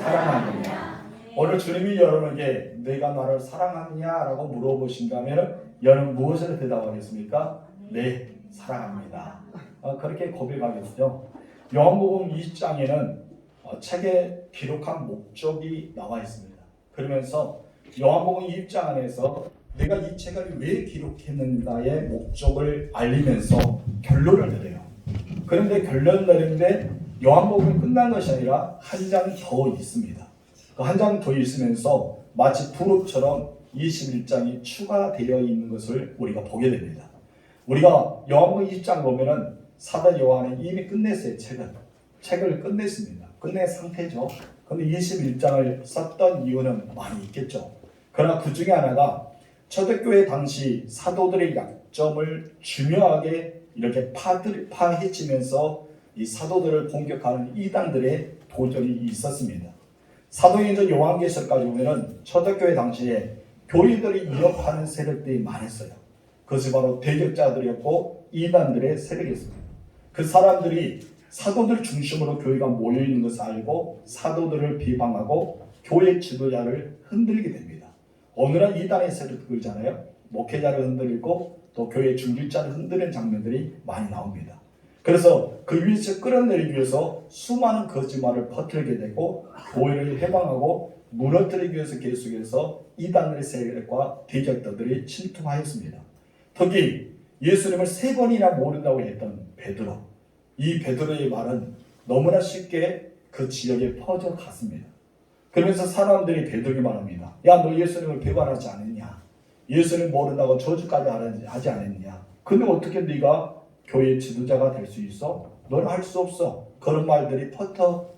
사랑하느냐? 오늘 주님이 여러분에게 내가 나를 사랑하느냐라고 물어보신다면 여러분 무엇을 대답하겠습니까? 네, 사랑합니다. 그렇게 고백하겠죠. 요한복음 20장에는 책에 기록한 목적이 나와 있습니다. 그러면서 요한복음 20장 안에서 내가 이 책을 왜 기록했는가의 목적을 알리면서 결론을 내려요. 그런데 결론을 내리는데 요한복음이 끝난 것이 아니라 한 장 더 있습니다. 그 한 장 더 있으면서 마치 부록처럼 21장이 추가되어 있는 것을 우리가 보게 됩니다. 우리가 요한복음 20장 보면은 사도 요한은 이미 끝냈어요. 책을 끝냈습니다. 끝낸 상태죠. 그런데 21장을 썼던 이유는 많이 있겠죠. 그러나 그 중에 하나가 초대교회 당시 사도들의 약점을 중요하게 이렇게 파헤치면서 이 사도들을 공격하는 이단들의 도전이 있었습니다. 사도행전 요한계시록까지 보면은 초대교회 당시에 교회들이 위협하는 세력들이 많았어요. 그것이 바로 대적자들이었고 이단들의 세력이었습니다. 그 사람들이 사도들 중심으로 교회가 모여있는 것을 알고 사도들을 비방하고 교회 지도자를 흔들게 됩니다. 오늘은 이단의 세력을 들잖아요. 목회자를 흔들고 또 교회 중직자를 흔드는 장면들이 많이 나옵니다. 그래서 그 위에서 끌어내리기 위해서 수많은 거짓말을 퍼뜨리게 되고 교회를 해방하고 무너뜨리기 위해서 계속해서 이단의 세력과 대적자들이 침투하였습니다. 특히 예수님을 3번이나 모른다고 했던 베드로, 이 베드로의 말은 너무나 쉽게 그 지역에 퍼져갔습니다. 그러면서 사람들이 베드로에게 말합니다. 야, 너 예수님을 배반하지 않았냐? 예수님 모른다고 저주까지 하지 않았냐? 근데 어떻게 네가 교회 지도자가 될 수 있어? 너는 할 수 없어. 그런 말들이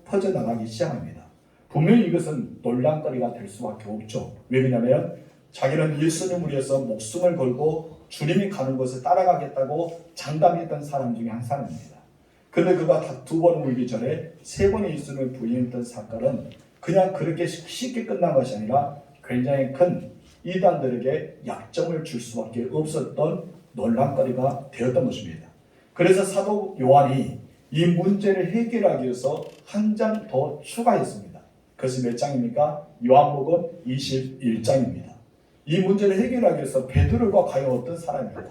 퍼져나가기 시작합니다. 분명히 이것은 논란거리가 될 수밖에 없죠. 왜 그러냐면 자기는 예수님을 위해서 목숨을 걸고 주님이 가는 곳을 따라가겠다고 장담했던 사람 중에 한 사람입니다. 근데 그가 다 2번 울기 전에 3번의 예수님을 부인했던 사건은 그냥 그렇게 쉽게 끝난 것이 아니라 굉장히 큰 이단들에게 약점을 줄 수밖에 없었던 논란거리가 되었던 것입니다. 그래서 사도 요한이 이 문제를 해결하기 위해서 한 장 더 추가했습니다. 그것이 몇 장입니까? 요한복음 21장입니다. 이 문제를 해결하기 위해서 베드로가 과연 어떤 사람입니까?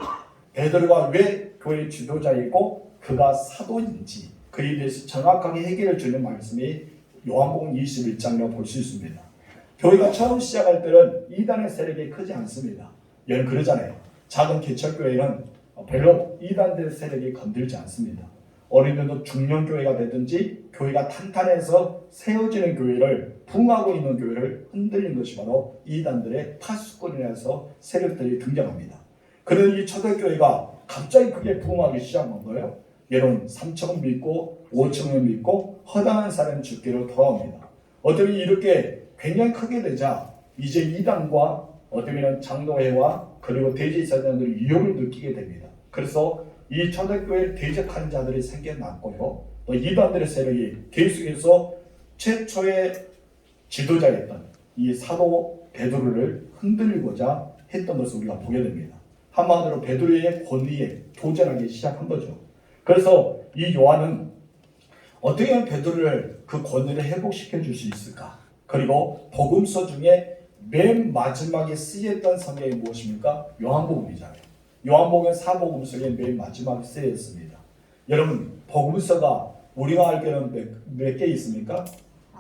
베드로가 왜 교회 지도자이고 그가 사도인지 그에 대해서 정확하게 해결해 주는 말씀이 요한복음 21장이라고 볼 수 있습니다. 교회가 처음 시작할 때는 이단의 세력이 크지 않습니다. 여러분 그러잖아요. 작은 개척교회는 별로 이단들 세력이 건들지 않습니다. 어린이도 중년교회가 되든지 교회가 탄탄해서 세워지는 교회를 부흥하고 있는 교회를 흔들린 것이 바로 이단들의 파수꾼이라서 세력들이 등장합니다. 그런데 이 초대교회가 갑자기 크게 부흥하기 시작한 거예요. 여러분 3층은 믿고 5층은 믿고 허당한 사람이 죽기로 돌아옵니다. 어쩌면 이렇게 굉장히 크게 되자 이제 이단과 어쩌면 장로회와 그리고 대제사장들이 위협을 느끼게 됩니다. 그래서 이 초대교회를 대적하는 자들이 생겨났고요. 또 이단들의 세력이 계속해서 최초의 지도자였던 이 사도 베드로를 흔들고자 했던 것을 우리가 보게 됩니다. 한마디로 베드로의 권위에 도전하기 시작한 거죠. 그래서 이 요한은 어떻게 하면 베드로를 그 권위를 회복시켜 줄 수 있을까? 그리고 복음서 중에 맨 마지막에 쓰였던 성경이 무엇입니까? 요한복음이잖아요. 요한복음 4복음서의 맨 마지막에 쓰였습니다. 여러분 복음서가 우리가 알기로는 몇 개 있습니까?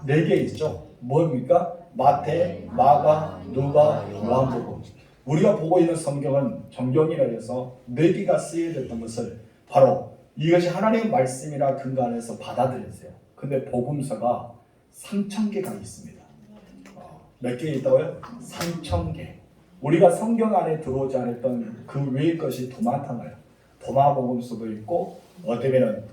4개 있죠. 뭡니까? 마태, 마가, 누가, 요한복음. 우리가 보고 있는 성경은 정경이라 해서 4개가 쓰여졌던 것을 바로 이것이 하나님의 말씀이라 근거 안에서 받아들였어요. 근데 복음서가 3,000개가 있습니다. 몇 개 있다고요? 3,000개. 우리가 성경 안에 들어오지 않았던 그 외의 것이 더 많잖아요. 도마복음서도 있고 어쩌면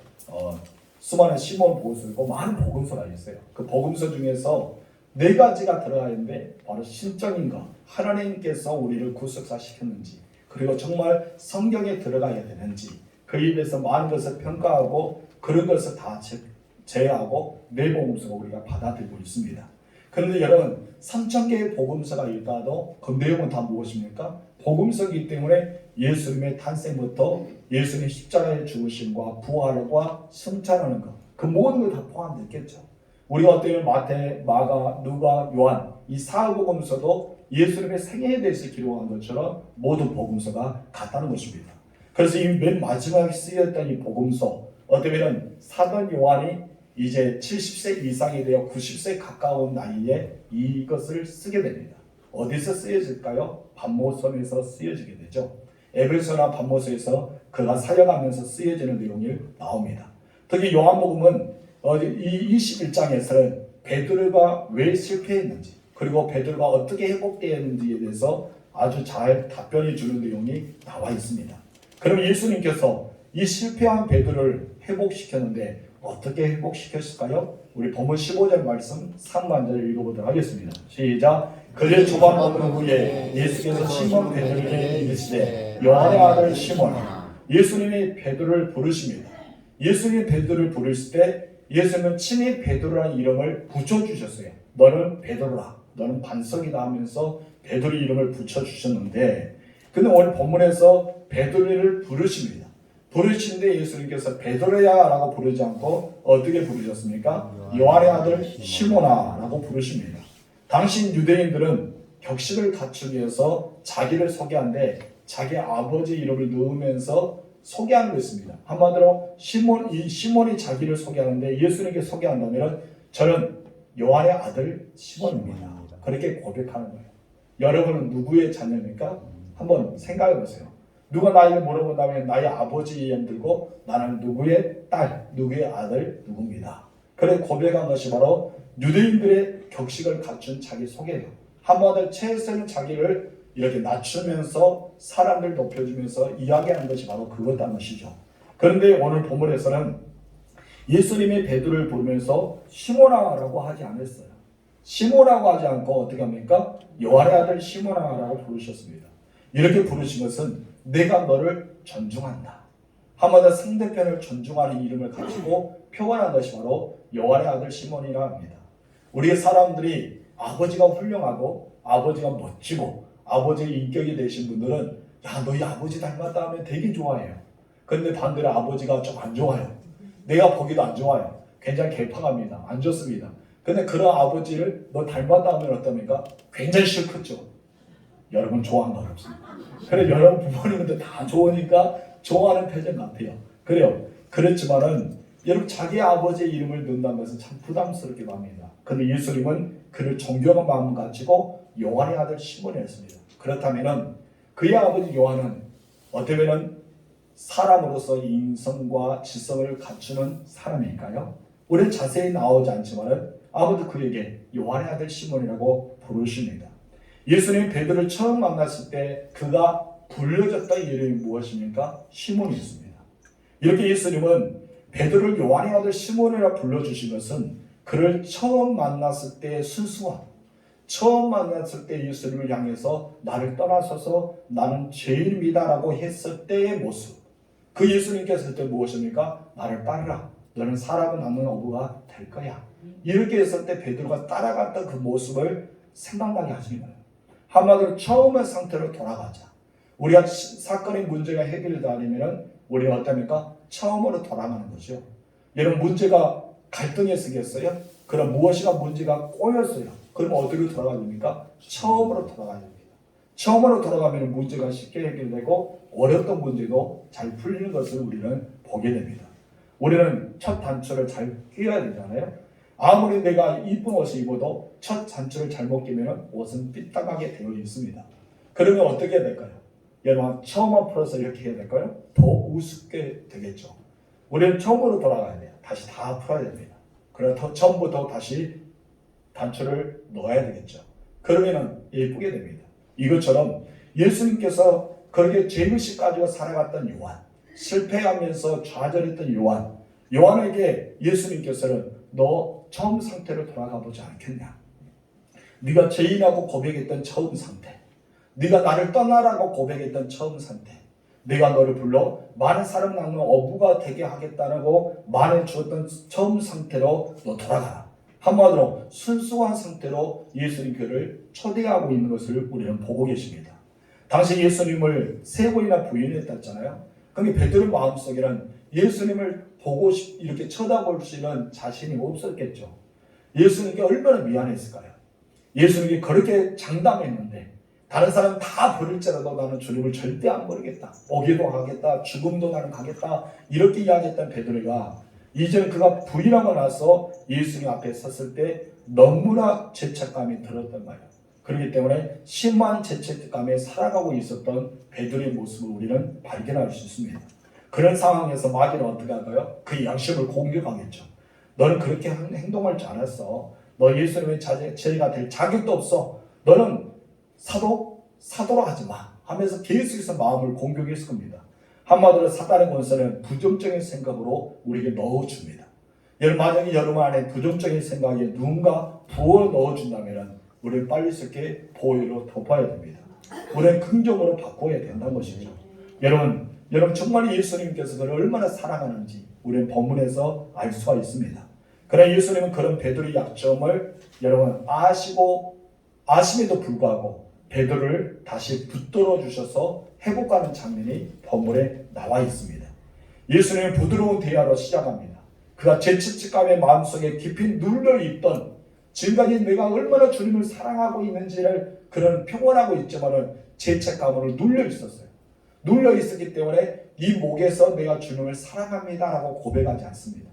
수많은 시몬 복음서도 있고 많은 복음서가 있어요. 그 복음서 중에서 4가지가 들어가 있는데 바로 신적인 것, 하나님께서 우리를 구속사시켰는지 그리고 정말 성경에 들어가야 되는지 그에 대해서 많은 것을 평가하고 그런 것을 다 제외하고 복음서가 우리가 받아들이고 있습니다. 그런데 여러분 3,000개의 복음서가 있다도 그 내용은 다 무엇입니까? 복음서이기 때문에 예수님의 탄생부터 예수님의 십자가의 죽으심과 부활과 승천하는 것 그 모든 걸 다 포함됐겠죠. 우리가 어떻게 마태, 마가, 누가, 요한 이 사복음서도 예수님의 생애에 대해서 기록한 것처럼 모든 복음서가 같다는 것입니다. 그래서 이 맨 마지막에 쓰였던 이 복음서 어쩌면 사도 요한이 이제 70세 이상이 되어 90세 가까운 나이에 이것을 쓰게 됩니다. 어디서 쓰여질까요? 반모섬에서 쓰여지게 되죠. 에베소나 반모섬에서 그가 사역하면서 쓰여지는 내용이 나옵니다. 특히 요한복음은 이 21장에서는 베드로가 왜 실패했는지 그리고 베드로가 어떻게 회복되었는지에 대해서 아주 잘 답변해 주는 내용이 나와 있습니다. 그럼 예수님께서 이 실패한 베드로를 회복시켰는데 어떻게 회복시켰을까요? 우리 본문 15절 말씀 상반절을 읽어보도록 하겠습니다. 시작. 그의 조반 먹은 후에 예수께서 시몬 베드로에게 이르시되 요한의 아들 시몬아. 예수님이 베드로를 부르십니다. 예수님이 베드로를 부르실 때 예수님은 친히 베드로라는 이름을 붙여주셨어요. 너는 베드로라. 너는 반석이다 하면서 베드로 이름을 붙여주셨는데 근데 오늘 본문에서 베드로를 부르십니다. 부르시는데 예수님께서 베드로야 라고 부르지 않고 어떻게 부르셨습니까? 요한의 아들 시몬아 라고 부르십니다. 당시 유대인들은 격식을 갖추기 위해서 자기를 소개하는데 자기 아버지 이름을 넣으면서 소개하는 것입니다. 한마디로 시몬이 자기를 소개하는데 예수님께 소개한다면 저는 요한의 아들 시몬입니다. 그렇게 고백하는 거예요. 여러분은 누구의 자녀입니까? 한번 생각해 보세요. 누가 나에게 물어본다면 나의 아버지 이름 들고 나는 누구의 딸, 누구의 아들, 누구입니다. 그래 고백한 것이 바로 유대인들의 격식을 갖춘 자기 소개예요. 한마디로 최선의 자기를 이렇게 낮추면서 사람들 높여주면서 이야기하는 것이 바로 그거다는 것이죠. 그런데 오늘 본문에서는 예수님이 베드로를 부르면서 시몬아라고 하지 않았어요. 시몬아라고 하지 않고 어떻게 합니까? 요한의 아들 시몬아라고 부르셨습니다. 이렇게 부르신 것은 내가 너를 존중한다. 한마디로 상대편을 존중하는 이름을 가지고 표현한 것이 바로 요한의 아들 시몬이라 합니다. 우리 사람들이 아버지가 훌륭하고 아버지가 멋지고 아버지의 인격이 되신 분들은 야 너희 아버지 닮았다 하면 되게 좋아해요. 그런데 반대로 아버지가 좀 안 좋아요. 내가 보기도 안 좋아요. 굉장히 개파갑니다. 안 좋습니다. 근데 그런 아버지를 너 닮았다 하면 어떻습니까? 굉장히 싫겠죠. 여러분 좋아하는 건 없습니다. 그래 여러분 부모님들 다 좋으니까 좋아하는 표정 같아요. 그래요. 그렇지만은 여러분 자기 아버지의 이름을 넣는다는 것은 참 부담스럽기도 합니다. 그런데 예수님은 그를 존경한 마음을 가지고 요한의 아들 시몬이었습니다. 그렇다면은 그의 아버지 요한은 어쩌면은 사람으로서 인성과 지성을 갖추는 사람일까요? 우리는 자세히 나오지 않지만은 아무도 그에게 요한의 아들 시몬이라고 부르십니다. 예수님 베드로를 처음 만났을 때 그가 불려졌던 이름이 무엇입니까? 시몬이었습니다. 이렇게 예수님은 베드로를 요한의 아들 시몬이라 불러주신 것은 그를 처음 만났을 때의 순수함, 처음 만났을 때 예수님을 향해서 나를 떠나서서 나는 죄인입니다 라고 했을 때의 모습. 그 예수님께서 했을 때 무엇입니까? 나를 따르라. 너는 사람은 낳는 어부가 될 거야. 이렇게 했을 때 베드로가 따라갔던 그 모습을 생각나게 하시는 거예요. 한마디로 처음의 상태로 돌아가자. 우리가 사건의 문제가 해결되려면 우리가 어떻습니까? 처음으로 돌아가는 거죠. 여러분 문제가 갈등에 쓰겠어요? 그럼 무엇이가 문제가 꼬였어요. 그러면 어디로 돌아가야 됩니까? 처음으로 돌아가야 됩니다. 처음으로 돌아가면 문제가 쉽게 해결되고 어렸던 문제도 잘 풀리는 것을 우리는 보게 됩니다. 우리는 첫 단추를 잘 끼워야 되잖아요. 아무리 내가 이쁜 옷을 입어도 첫 단추를 잘못 끼면 옷은 삐딱하게 되어 있습니다. 그러면 어떻게 해야 될까요? 여러분 처음 풀어서 이렇게 해야 될까요? 더 우습게 되겠죠. 우리는 처음으로 돌아가야 돼요. 다시 다 풀어야 됩니다. 그래서 처음부터 다시 단추를 넣어야 되겠죠. 그러면 예쁘게 됩니다. 이것처럼 예수님께서 그렇게 죄의식 가지고 살아갔던 요한, 실패하면서 좌절했던 요한에게 예수님께서는 너 처음 상태로 돌아가 보지 않겠냐? 네가 죄인하고 고백했던 처음 상태, 네가 나를 떠나라고 고백했던 처음 상태, 내가 너를 불러 많은 사람 낳는 어부가 되게 하겠다고 말해 주었던 처음 상태로 너 돌아가라. 한마디로 순수한 상태로 예수님 교회를 초대하고 있는 것을 우리는 보고 계십니다. 당시 예수님을 3번이나 부인했다잖아요. 그러니까 베드로 마음속에는 예수님을 보고 이렇게 쳐다볼 수 있는 자신이 없었겠죠. 예수님께 얼마나 미안했을까요? 예수님이 그렇게 장담했는데 다른 사람 다 버릴지라도 나는 주님을 절대 안 버리겠다. 오기도 하겠다. 죽음도 나는 가겠다. 이렇게 이야기했던 베드로가 이제는 그가 부인하고 나서 예수님 앞에 섰을 때 너무나 죄책감이 들었던 거예요. 그렇기 때문에 심한 죄책감에 살아가고 있었던 베드로의 모습을 우리는 발견할 수 있습니다. 그런 상황에서 마귀는 어떻게 할까요? 그 양심을 공격하겠죠. 너는 그렇게 행동할 줄 알았어. 너 예수님의 제자가 될 자격도 없어. 너는 사도로 하지 마 하면서 계속해서 마음을 공격했을 겁니다. 한마디로 사단의 권세는 부정적인 생각으로 우리에게 넣어줍니다. 만약에 여러분 안에 부정적인 생각에 누군가 부어 넣어준다면 우리는 빨리 스럽게 보혈로 덮어야 됩니다. 우리는 긍정으로 바꿔야 된다는 것이죠. 여러분 정말 예수님께서 그를 얼마나 사랑하는지 우리는 본문에서 알 수가 있습니다. 그러나 예수님은 그런 베드로의 약점을 여러분 아심에도 불구하고 베드로를 다시 붙들어 주셔서 회복하는 장면이 본문에 나와 있습니다. 예수님은 부드러운 대화로 시작합니다. 그가 죄책감의 마음속에 깊이 눌려있던 지금까지 내가 얼마나 주님을 사랑하고 있는지를 그런 표현하고 있지만은 죄책감으로 눌려 있었어요. 눌려 있었기 때문에 이 목에서 내가 주님을 사랑합니다라고 고백하지 않습니다.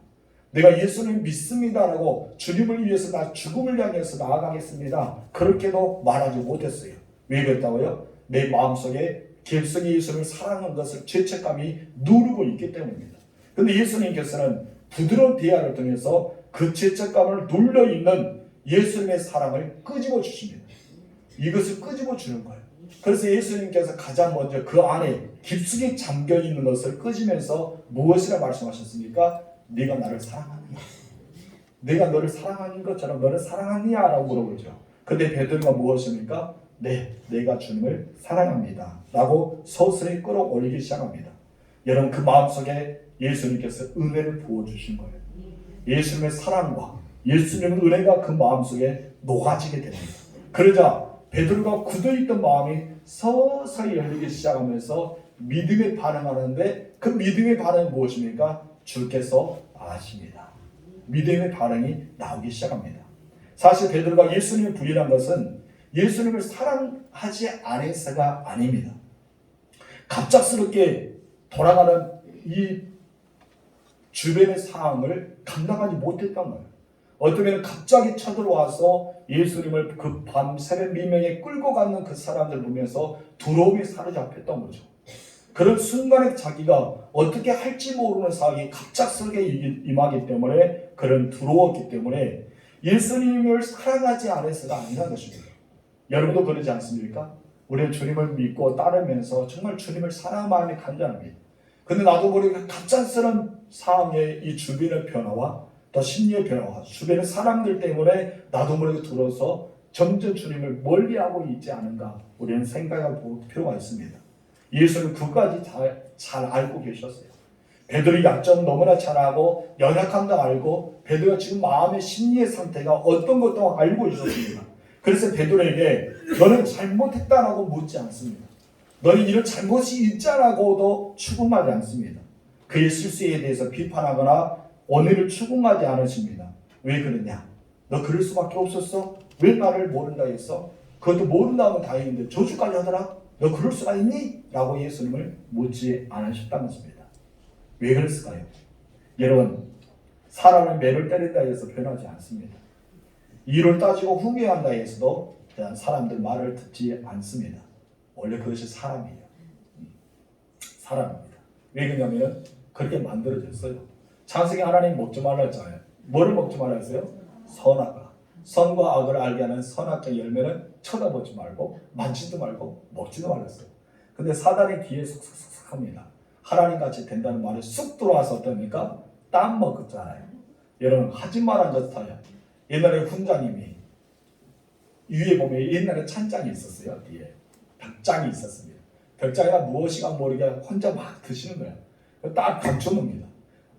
내가 예수님 믿습니다라고 주님을 위해서 나 죽음을 향해서 나아가겠습니다. 그렇게도 말하지 못했어요. 왜 그랬다고요? 내 마음속에 깊숙이 예수님을 사랑하는 것을 죄책감이 누르고 있기 때문입니다. 그런데 예수님께서는 부드러운 대화를 통해서 그 죄책감을 눌려있는 예수님의 사랑을 끄집어 주십니다. 이것을 끄집어 주는 거예요. 그래서 예수님께서 가장 먼저 그 안에 깊숙이 잠겨있는 것을 끄지면서 무엇이라 말씀하셨습니까? 네가 나를 사랑하느냐? 내가 너를 사랑하는 것처럼 너를 사랑하느냐? 라고 물어보죠. 근데 베드로가 무엇입니까? 네, 내가 주님을 사랑합니다 라고 서서히 끌어올리기 시작합니다. 여러분 그 마음속에 예수님께서 은혜를 부어주신 거예요. 예수님의 사랑과 예수님의 은혜가 그 마음속에 녹아지게 됩니다. 그러자 베드로가 굳어있던 마음이 서서히 열리기 시작하면서 믿음에 반응하는데 그 믿음의 반응은 무엇입니까? 주께서 아십니다. 믿음의 반응이 나오기 시작합니다. 사실 베드로가 예수님을 부인한 것은 예수님을 사랑하지 않아서가 아닙니다. 갑작스럽게 돌아가는 이 주변의 상황을 감당하지 못했던 거예요. 어쩌면 갑자기 쳐들어와서 예수님을 그 밤 새벽 미명에 끌고 가는 그 사람들 보면서 두려움이 사로잡혔던 거죠. 그런 순간에 자기가 어떻게 할지 모르는 상황이 갑작스럽게 임하기 때문에 그런 두려웠기 때문에 예수님을 사랑하지 않아서가 아니라는 것입니다. 여러분도 그러지 않습니까? 우리는 주님을 믿고 따르면서 정말 주님을 사랑하는 마음이 간절합니다. 근데 나도 모르게 갑작스러운 상황의 이 주변의 변화와 또 심리의 변화와 주변의 사람들 때문에 나도 모르게 들어서 점점 주님을 멀리하고 있지 않은가 우리는 생각해 볼 필요가 있습니다. 예수는 그까지 잘 알고 계셨어요. 베드로의 약점은 너무나 잘 알고 연약함도 알고 베드로가 지금 마음의 심리의 상태가 어떤 것도 알고 있었습니다. 그래서 베드로에게 너는 잘못했다라고 묻지 않습니다. 너는 이런 잘못이 있자라고도 추궁하지 않습니다. 그의 실수에 대해서 비판하거나 오늘을 추궁하지 않으십니다. 왜 그러냐? 너 그럴 수밖에 없었어? 왜 나를 모른다 했어? 그것도 모른다면 다행인데 저주까지 하더라? 너 그럴 수가 있니? 라고 예수님을 묻지 않으셨다면서입니다. 왜 그랬을까요? 여러분 사람을 매를 때린다 해서 변하지 않습니다. 이를 따지고 후회한다 해서도 사람들 말을 듣지 않습니다. 원래 그것이 사람이에요. 사람입니다. 왜 그러냐면 그렇게 만들어졌어요. 창세기 하나님 먹지 말라 했잖아요. 뭐를 먹지 말라 했어요? 선악과. 선과 악을 알게 하는 선악과 열매는 쳐다보지 말고 만지도 말고 먹지도 말랬어요. 근데 사단이 뒤에 쑥쑥쑥 합니다. 하나님같이 된다는 말이 쑥 들어와서 어떻습니까? 땀 먹었잖아요. 여러분 하지 말한 것 같아요. 옛날에 훈장님이 위에 보면 옛날에 찬장이 있었어요. 뒤에 벽장이 있었습니다. 벽장이가 무엇이가 모르게 혼자 막 드시는 거예요. 딱 감춰놓습니다.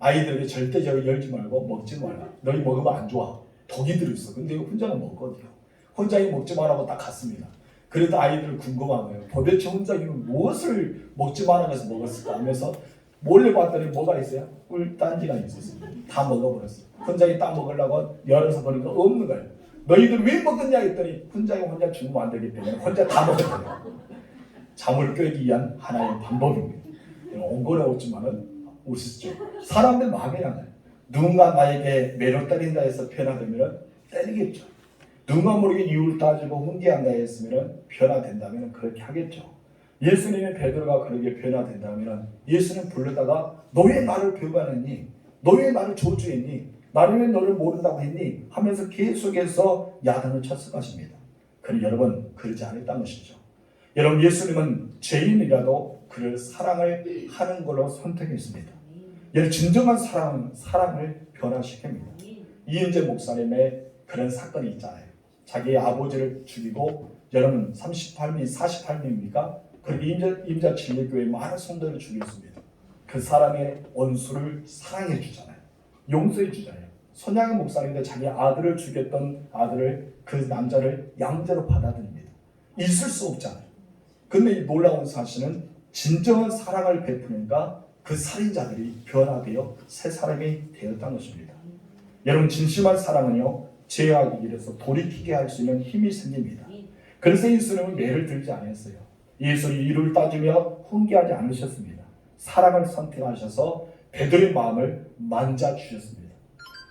아이들에게 절대 저기 열지 말고 먹지 말라. 너희 먹으면 안 좋아. 독이 들어있어. 근데 훈장은 먹거든요. 훈장이 먹지 말라고 딱 갔습니다. 그래도 아이들 궁금한 거예요. 도대체 훈장이는 무엇을 먹지 말아서 먹었을까 하면서 몰래 봤더니 뭐가 있어요? 꿀단지가 있었어요. 다 먹어버렸어요. 훈장이 딱 먹으려고 열어서 보니까 없는 거예요. 너희들 왜 먹었냐 했더니 훈장이 혼자 죽으면 안 되기 때문에 혼자 다 먹었어요. 잠을 깨기 위한 하나의 방법입니다. 엉거려웠지만은 웃으시죠. 사람들 마음이란 거예요. 누군가 나에게 매력떨린다 해서 변화되면 때리겠죠. 누군가 모르게 이유를 따지고 훈계한다 했으면 변화된다면 그렇게 하겠죠. 예수님의 베드로가 그렇게 변화된다면 예수님 불러다가 너 왜 나를 배반했니? 너 왜 나를 저주했니? 나를 왜 너를 모른다고 했니? 하면서 계속해서 야단을 쳤을 것입니다. 그런데 여러분 그러지 않았다는 것이죠. 여러분 예수님은 죄인이라도 그를 사랑을 하는 걸로 선택했습니다. 여러분 진정한 사랑을 변화시킵니다. 이은재 목사님의 그런 사건이 있잖아요. 자기 아버지를 죽이고 여러분 48미입니까? 그리고 임자 진리교회 많은 성도를 죽였습니다. 그 사람의 원수를 사랑해 주잖아요. 용서해 주잖아요. 손양의 목사님도 자기 아들을 죽였던 아들을 그 남자를 양자로 받아들입니다. 있을 수 없잖아요. 근데 이 놀라운 사실은 진정한 사랑을 베푸니까 그 살인자들이 변화되어 새 사람이 되었다는 것입니다. 여러분 진심한 사랑은요 죄악의 길에서 돌이키게 할 수 있는 힘이 생깁니다. 그래서 예수님은 매를 들지 않았어요. 예수님이 이를 따지며 훈계하지 않으셨습니다. 사랑을 선택하셔서 베드로의 마음을 만져주셨습니다.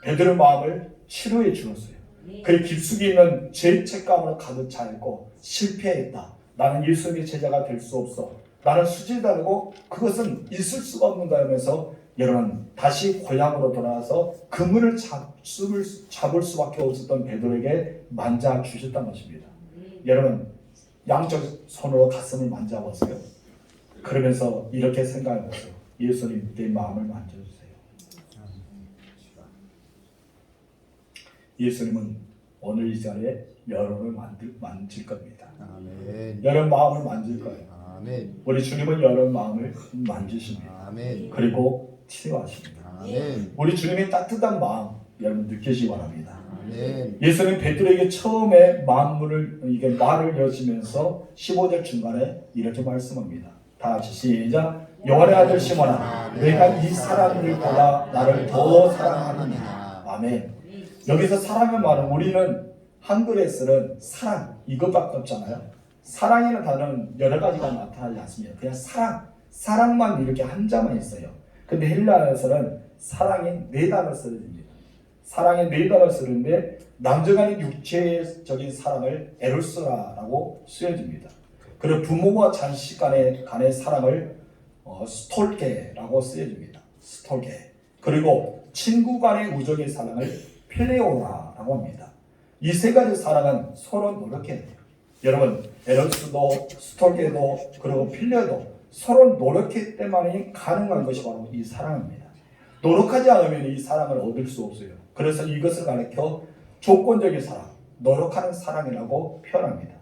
베드로의 마음을 치료해 주었어요. 그의 깊숙이 있는 죄책감으로 가득 차 있고 실패했다. 나는 예수님의 제자가 될 수 없어. 나는 수지다르고 그것은 있을 수가 없는가 하면서 여러분 다시 고향으로 돌아와서 그물을 잡을 수밖에 없었던 베드로에게 만져주셨다는 것입니다. 여러분 양쪽 손으로 가슴을 만져보세요. 그러면서 이렇게 생각해보세요. 예수님 내 마음을 만져주세요. 예수님은 오늘 이 자리에 여러분을 만질 겁니다. 아멘. 여러분 마음을 만질 거예요. 아멘. 우리 주님은 여러분 마음을 만지십니다. 아멘. 그리고 치료하십니다. 아멘. 우리 주님의 따뜻한 마음 여러분 느끼시기 바랍니다. 아멘. 예수님 베드로에게 처음에 말을 여시면서 15절 중간에 이렇게 말씀합니다. 다 같이 시작. 요한의 아들 시몬아, 내가 이 사람들보다 나를 더 사랑하느냐. 아멘. 여기서 사랑의 말은 우리는 한글에 쓰는 사랑 이것밖에 없잖아요. 사랑이라는 단어는 여러 가지가 나타나지 않습니다. 그냥 사랑만 이렇게 한자만 있어요. 근데 헬라어에서는 사랑이 4단어 쓰여집니다. 사랑이 4단어 쓰는데 남녀간의 육체적인 사랑을 에로스라고 쓰여집니다. 그리고 부모와 자식 간의 사랑을 스톨게라고 쓰여집니다. 스톨게. 그리고 친구 간의 우정의 사랑을 필레오라라고 합니다. 이 3가지 사랑은 서로 노력해야 돼요. 여러분 에로스도 스톨게도 그리고 필레도 서로 노력했기 때문에 가능한 것이 바로 이 사랑입니다. 노력하지 않으면 이 사랑을 얻을 수 없어요. 그래서 이것을 가리켜 조건적인 사랑, 노력하는 사랑이라고 표현합니다.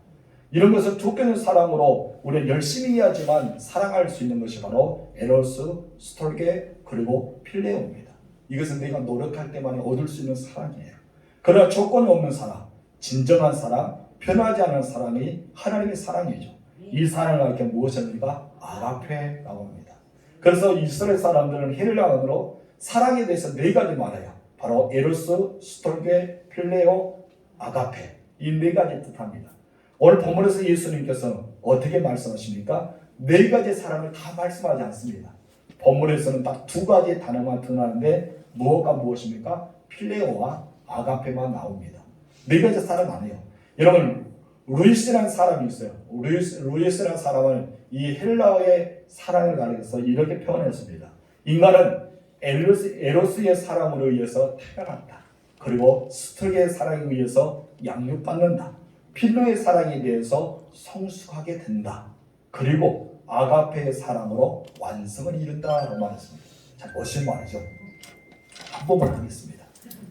이런 것을 조건적 사랑으로 우리가 열심히 해야지만 사랑할 수 있는 것이 바로 에로스, 스톨게 그리고 필레오입니다. 이것은 내가 노력할 때만 얻을 수 있는 사랑이에요. 그러나 조건이 없는 사랑, 진정한 사랑, 변하지 않은 사랑이 하나님의 사랑이죠. 이 사랑을 가리켜 무엇입니까? 아가페라고 합니다. 그래서 이스라엘 사람들은 헬라어로 사랑에 대해서 4가지 말해요. 바로 에로스, 스톨게, 필레오, 아가페 이 4가지 뜻합니다. 오늘 본문에서 예수님께서 어떻게 말씀하십니까? 4가지 사랑을 다 말씀하지 않습니다. 본문에서는 딱 2가지 단어만 드러나는데 무엇과 무엇입니까? 필레오와 아가페만 나옵니다. 4가지 사랑 안 해요. 여러분 루이스라는 사람이 있어요. 루이스라는 사람은 이 헬라어의 사랑을 가리켜서 이렇게 표현했습니다. 인간은 에로스의 사랑으로 의해서 태어난다. 그리고 스톨게의 사랑에 의해서 양육받는다. 필로의 사랑에 대해서 성숙하게 된다. 그리고 아가페의 사랑으로 완성을 이룬다라고 말했습니다. 자, 멋진 말이죠. 한 번만 하겠습니다.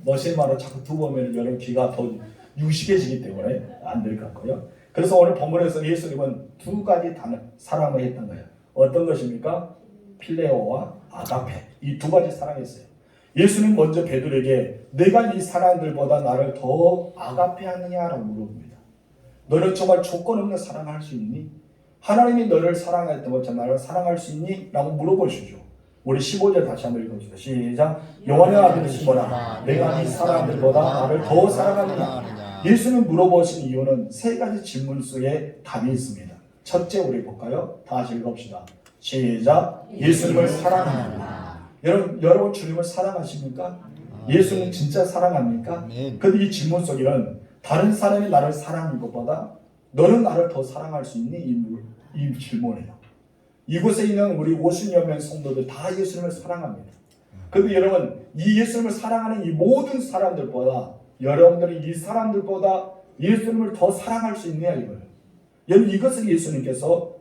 멋진 말을 자꾸 두고 보면 여러분 귀가 더 유식해지기 때문에 안 될 것 같고요. 그래서 오늘 본문에서 예수님은 2가지 사랑을 했던 거예요. 어떤 것입니까? 필레오와 아가페 이 2가지 사랑했어요. 예수님 먼저 베드로에게 내가 이 사람들보다 나를 더 아가페하느냐라고 물어봅니다. 너는 정말 조건 없는 사랑할 수 있니? 하나님이 너를 사랑했던 것처럼 나를 사랑할 수 있니? 라고 물어보시죠. 우리 15절 다시 한번 읽어봅시다. 시작. 요한의 아들을 시모나 내가 이 사람들보다 나를 더 사랑하느냐. 예수는 물어보신 이유는 세 가지 질문 속에 답이 있습니다. 첫째 우리 볼까요? 다시 읽어봅시다. 시작. 예수님을 사랑하느냐. 여러분 주님을 사랑하십니까? 예수는 진짜 사랑합니까? 근데 이 질문 속에는 다른 사람이 나를 사랑하는 것보다 너는 나를 더 사랑할 수 있니? 이 질문이에요. 이곳에 있는 우리 50여 명 성도들 다 예수님을 사랑합니다. 그런데 여러분 이 예수님을 사랑하는 이 모든 사람들보다 여러분들이 이 사람들보다 예수님을 더 사랑할 수 있느냐 이거예요. 여러분 이것을 예수님께서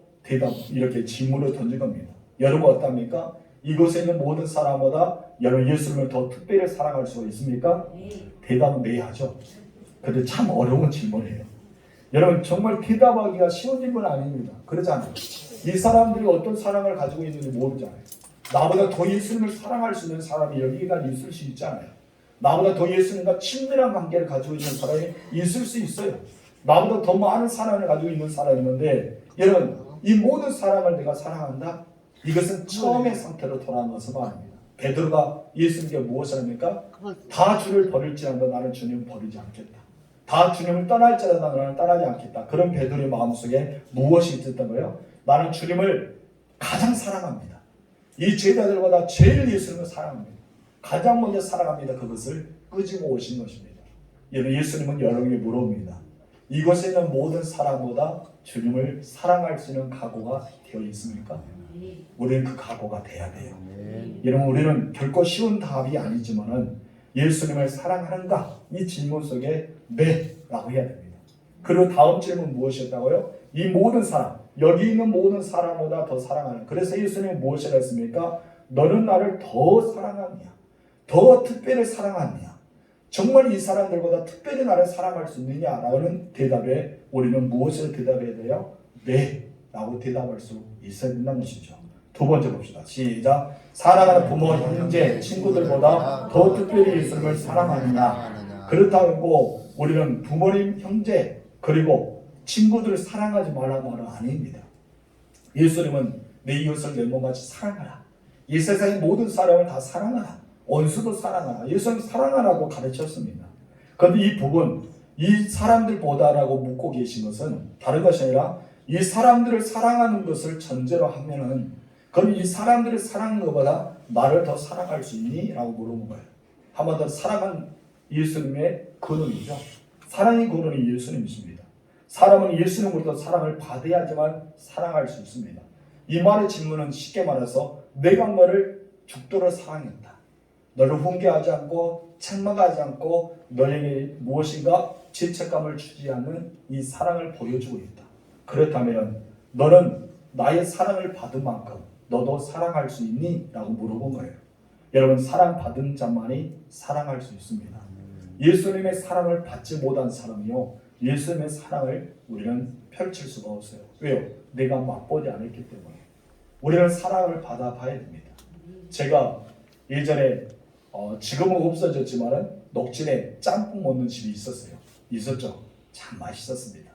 이렇게 질문을 던진 겁니다. 여러분 어떻습니까? 이곳에 있는 모든 사람보다 여러분 예수님을 더 특별히 사랑할 수가 있습니까? 대답은 네 하죠. 근데 참 어려운 질문이에요. 여러분 정말 대답하기가 쉬운 질문 아닙니다. 그러잖아요. 이 사람들이 어떤 사랑을 가지고 있는지 모르잖아요. 나보다 더 예수님을 사랑할 수 있는 사람이 여기가 있을 수 있잖아요. 나보다 더 예수님과 친밀한 관계를 가지고 있는 사람이 있을 수 있어요. 나보다 더 많은 사랑을 가지고 있는 사람이 있는데 여러분 이 모든 사랑을 내가 사랑한다? 이것은 처음의 상태로 돌아온 것은 아닙니다. 베드로가 예수님께 무엇을 합니까? 다 주를 버릴지라도 나는 주님을 버리지 않겠다. 다 주님을 떠날지라도 나는 떠나지 않겠다. 그런 베드로의 마음속에 무엇이 있었다고요? 나는 주님을 가장 사랑합니다. 이 제자들보다 제일 예수님을 사랑합니다. 가장 먼저 사랑합니다. 그것을 끄지고 오신 것입니다. 예수님은 여러분에게 물어봅니다. 이곳에 있는 모든 사람보다 주님을 사랑할 수 있는 각오가 되어 있습니까? 우리는 그 각오가 돼야 돼요. 여러분 우리는 결코 쉬운 답이 아니지만은 예수님을 사랑하는가? 이 질문 속에 네 라고 해야 됩니다. 그리고 다음 질문 무엇이었다고요? 이 모든 사람, 여기 있는 모든 사람보다 더 사랑하는. 그래서 예수님이 무엇이라 했습니까? 너는 나를 더 사랑하느냐? 더 특별히 사랑하느냐? 정말 이 사람들보다 특별히 나를 사랑할 수 있느냐라는 대답에 우리는 무엇을 대답해야 돼요? 네 라고 대답할 수 있어야 된다는 것이죠. 두 번째 봅시다. 시작. 사랑하는 부모, 형제, 친구들보다 더 특별히 예수님을 사랑하느냐? 그렇다고 우리는 부모님, 형제 그리고 친구들을 사랑하지 말라는 말은 아닙니다. 예수님은 내 이웃을 내 몸같이 사랑하라. 이 세상의 모든 사람을 다 사랑하라. 원수도 사랑하라. 예수님 사랑하라고 가르쳤습니다. 그런데 이 부분, 이 사람들보다라고 묻고 계신 것은 다른 것이 아니라 이 사람들을 사랑하는 것을 전제로 하면은 그럼 이 사람들을 사랑하는 것보다 나를 더 사랑할 수 있니? 라고 물어본 거예요. 한 번 더 사랑은 예수님의 근원이죠. 사랑의 근원이 예수님이십니다. 사람은 예수님으로부터 사랑을 받아야지만 사랑할 수 있습니다. 이 말의 질문은 쉽게 말해서 내가 너를 죽도록 사랑했다. 너를 훈계하지 않고 책망하지 않고 너에게 무엇인가 죄책감을 주지 않는 이 사랑을 보여주고 있다. 그렇다면 너는 나의 사랑을 받은 만큼 너도 사랑할 수 있니? 라고 물어본 거예요. 여러분 사랑받은 자만이 사랑할 수 있습니다. 예수님의 사랑을 받지 못한 사람이요 예수님의 사랑을 우리는 펼칠 수가 없어요. 왜요? 내가 맛보지 않았기 때문에. 우리는 사랑을 받아봐야 됩니다. 제가 예전에 지금은 없어졌지만 녹진에 짬뽕 먹는 집이 있었어요. 있었죠? 참 맛있었습니다.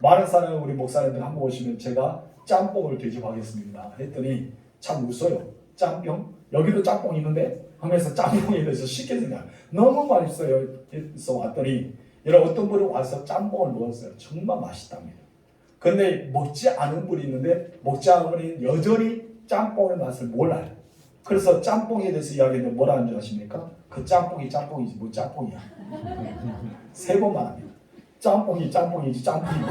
많은 사람이 우리 목사님들 한번 오시면 제가 짬뽕을 대접하겠습니다 했더니 참 웃어요. 짬뽕? 여기도 짬뽕 있는데? 하면서 짬뽕에 대해서 쉽게 생각. 너무 맛있어요. 그래서 왔더니 여러분 어떤 분이 와서 짬뽕을 먹었어요. 정말 맛있답니다. 근데 먹지 않은 분이 있는데 먹지 않은 분이 여전히 짬뽕의 맛을 몰라요. 그래서 짬뽕에 대해서 이야기하는데 뭐라 하는 줄 아십니까? 그 짬뽕이 짬뽕이지 뭐 짬뽕이야. 세 번만 합니다. 짬뽕이 짬뽕이지 짬뽕이 뭐.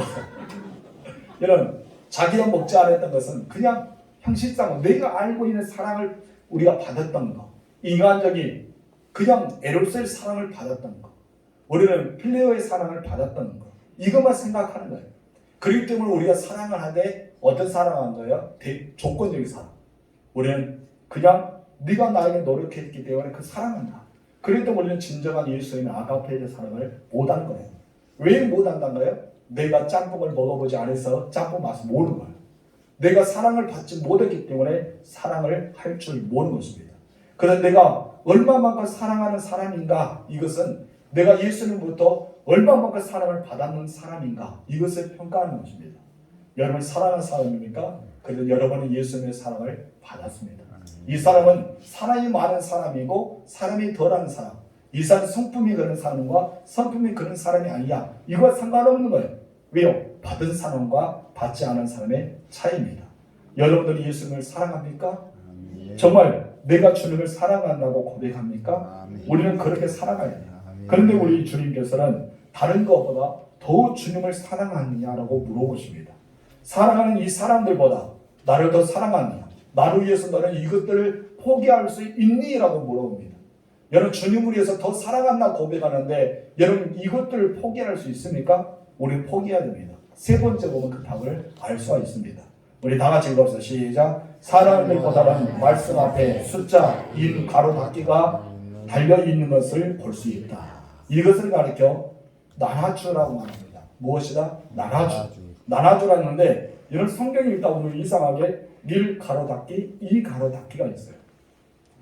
여러분 자기가 먹지 않았던 것은 그냥 형식상 내가 알고 있는 사랑을 우리가 받았던 거. 인간적인 그냥 에로스의 사랑을 받았던 거. 우리는 필레오의 사랑을 받았던 거. 이것만 생각하는 거예요. 그렇기 때문에 우리가 사랑을 하되 어떤 사랑을 한 거예요? 조건적인 사랑. 우리는 그냥 네가 나에게 노력했기 때문에 그 사랑한다. 그렇기 때문에 우리는 진정한 예수님의 아가페의 사랑을 못한 거예요. 왜 못한다는 거예요? 내가 짬뽕을 먹어보지 않아서 짬뽕 맛을 모르는 거예요. 내가 사랑을 받지 못했기 때문에 사랑을 할 줄 모르는 것입니다. 그래서 내가 얼마만큼 사랑하는 사람인가 이것은 내가 예수님부터 얼마만큼 사랑을 받았는 사람인가 이것을 평가하는 것입니다. 여러분 사랑하는 사람입니까? 그래서 여러분은 예수님의 사랑을 받았습니다. 이 사람은 사람이 많은 사람이고 사람이 덜한 사람. 이 사람 성품이 그런 사람과 성품이 그런 사람이 아니야. 이거 상관없는 거예요. 왜요? 받은 사람과 받지 않은 사람의 차이입니다. 여러분들이 예수님을 사랑합니까? 아멘. 정말 내가 주님을 사랑한다고 고백합니까? 아멘. 우리는 그렇게 살아가야 돼요. 아멘. 그런데 우리 주님께서는 다른 것보다 더 주님을 사랑하느냐라고 물어보십니다. 사랑하는 이 사람들보다 나를 더 사랑하느냐? 나를 위해서 너는 이것들을 포기할 수 있니? 라고 물어봅니다. 여러분 주님을 위해서 더 사랑한다 고백하는데 여러분 이것들을 포기할 수 있습니까? 우리는 포기해야 됩니다. 세 번째 보면 그 답을 알 수가 있습니다. 우리 다 같이 읽어봅시다. 시작. 사람들보다는 말씀 앞에 숫자, 인, 가로 닫기가 달려있는 것을 볼 수 있다. 이것을 가리켜 나눠주라고 말합니다. 무엇이다? 나눠주라는 건데 이런 성경이 읽다 보면 이상하게 1 가로 닫기, 2 가로 닫기가 있어요.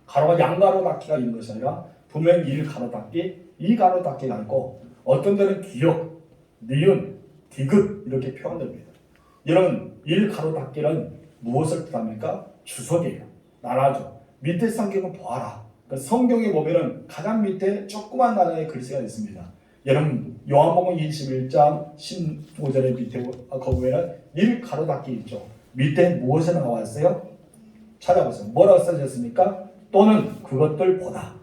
가로가 양가로 닫기가 있는 것이 아니라 분명히 1 가로 닫기, 2 가로 닫기가 있고 어떤 데는 기역, 니은, 디귿 이렇게 표현됩니다. 이런 1 가로 닫기는 무엇을 뜻합니까? 주석이에요. 나눠줘. 밑에 성경을 보아라. 그러니까 성경에 보면은 가장 밑에 조그만 단어의 글씨가 있습니다. 여러분 요한복음 21장 15절의 밑에 거기 보면은 1 가로 닫기 있죠. 밑에 무엇이 나와 있어요? 찾아보세요. 뭐라고 써졌습니까? 또는 그것들 보다.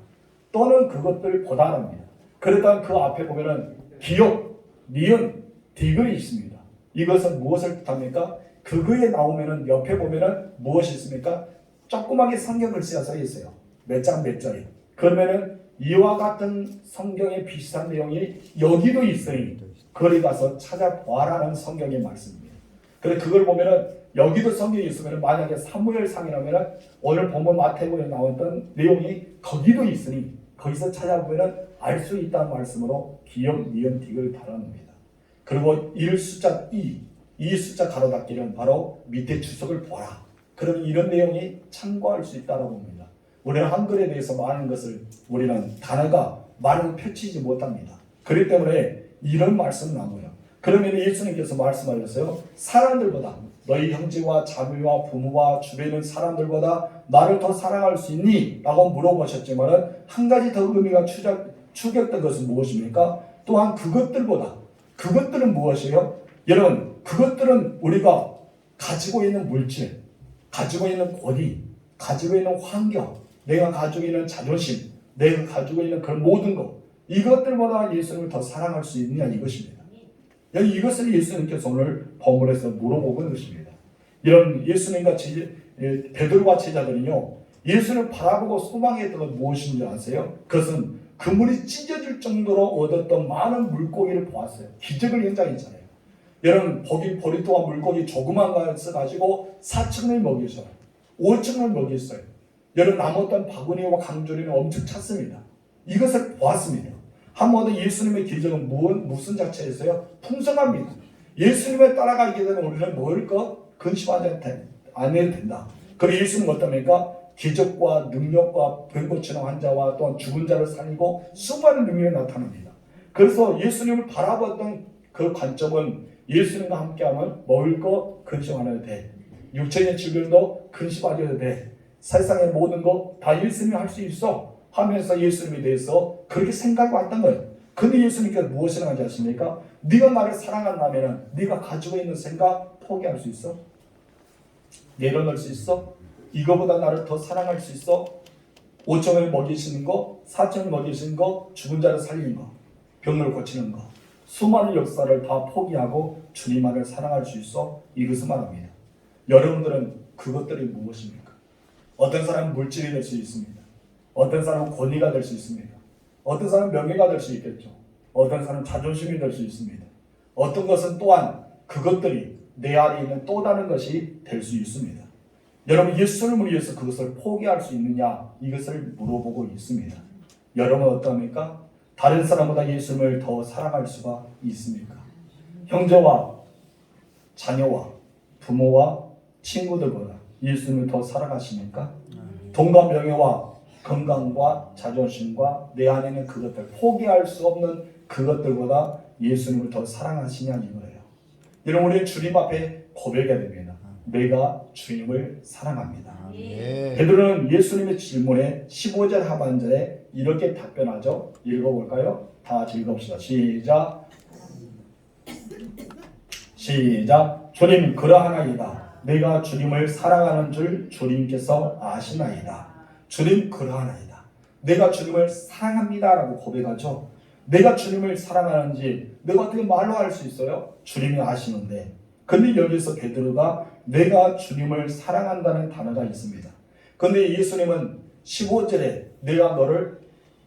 또는 그것들 보다랍니다. 그러다 그 앞에 보면은 기역, 니은, 디귿이 있습니다. 이것은 무엇을 뜻합니까? 그거에 나오면은 옆에 보면은 무엇이 있습니까? 조그맣게 성경 글씨가 써 있어요. 몇 장 몇 절이. 그러면은 이와 같은 성경에 비슷한 내용이 여기도 있으니 거기 가서 찾아보아라는 성경의 말씀입니다. 그래 그걸 보면은 여기도 성경이 있으면 만약에 사무엘상이라면은 오늘 본문 마태복음에 나왔던 내용이 거기도 있으니 거기서 찾아보면은 알 수 있다는 말씀으로 기역, 니은, 디귿을 다뤄냅니다. 그리고 1 숫자 2 숫자 가로 닫기는 바로 밑에 주석을 보라. 그러면 이런 내용이 참고할 수 있다고 봅니다. 우리는 한글에 대해서 많은 것을 우리는 단어가 말로 펼치지 못합니다. 그렇기 때문에 이런 말씀을 나와요. 그러면 예수님께서 말씀하셨어요. 사람들보다 너희 형제와 자매와 부모와 주변에 있는 사람들보다 나를 더 사랑할 수 있니? 라고 물어보셨지만 한 가지 더 의미가 추격된 것은 무엇입니까? 또한 그것들보다 그것들은 무엇이에요? 여러분 그것들은 우리가 가지고 있는 물질, 가지고 있는 권위, 가지고 있는 환경, 내가 가지고 있는 자존심, 내가 가지고 있는 그런 모든 것 이것들보다 예수님을 더 사랑할 수 있느냐 이것입니다. 이것을 예수님께서 오늘 본문에서 물어보는 것입니다. 이런 예수님과 베드로와 제자들은요 예수님을 바라보고 소망했던 건 무엇인지 아세요? 그것은 그물이 찢어질 정도로 얻었던 많은 물고기를 보았어요. 기적을 현장이잖아요. 여러분 거기 보리토와 물고기 조그만 것을 가지고 4층을 먹이셔요. 5층을 먹였어요. 여러분 남았던 바구니와 강조리는 엄청 찼습니다. 이것을 보았습니다. 한 번 더 예수님의 기적은 무슨 자체에서요? 풍성합니다. 예수님을 따라가게 되면 우리는 먹을 것 근심하지 않아도 된다. 그리고 예수님은 어떻습니까? 기적과 능력과 병 고치는 환자와 또한 죽은 자를 살리고 수많은 능력이 나타납니다. 그래서 예수님을 바라봤던 그 관점은 예수님과 함께하면 먹을 것 근심 안 해도 돼. 육체의 질병도 근심 안 해도 돼. 세상의 모든 것 다 예수님이 할 수 있어 하면서 예수님에 대해서 그렇게 생각이 왔던 거예요. 근데 예수님께서 무엇을 하는지 아십니까? 네가 나를 사랑한다면 네가 가지고 있는 생각 포기할 수 있어? 내려놓을 수 있어? 이거보다 나를 더 사랑할 수 있어? 5점을 먹이시는 거, 4점을 먹이시는 거, 죽은 자를 살리는 거, 병을 고치는 거 수많은 역사를 다 포기하고 주님만을 사랑할 수 있어? 이것을 말합니다. 여러분들은 그것들이 무엇입니까? 어떤 사람은 물질이 될 수 있습니다. 어떤 사람은 권위가 될 수 있습니다. 어떤 사람은 명예가 될 수 있겠죠. 어떤 사람은 자존심이 될 수 있습니다. 어떤 것은 또한 그것들이 내 안에 있는 또 다른 것이 될 수 있습니다. 여러분 예수님을 위해서 그것을 포기할 수 있느냐 이것을 물어보고 있습니다. 여러분은 어떠합니까? 다른 사람보다 예수님을 더 사랑할 수가 있습니까? 형제와 자녀와 부모와 친구들보다 예수님을 더 사랑하십니까? 돈과 명예와 건강과 자존심과 내 안에 있는 그것들 포기할 수 없는 그것들보다 예수님을 더 사랑하시냐 이거예요. 여러분 우리 주님 앞에 고백해야 됩니다. 내가 주님을 사랑합니다. 아멘. 베드로는 예수님의 질문에 15절 하반절에 이렇게 답변하죠. 읽어볼까요? 다 같이 읽어봅시다. 시작. 주님 그러하나이다. 내가 주님을 사랑하는 줄 주님께서 아시나이다. 주님 그러하나이다. 내가 주님을 사랑합니다 라고 고백하죠. 내가 주님을 사랑하는지 내가 어떻게 말로 할 수 있어요? 주님이 아시는데. 근데 여기서 베드로가 내가 주님을 사랑한다는 단어가 있습니다. 근데 예수님은 15절에 내가 너를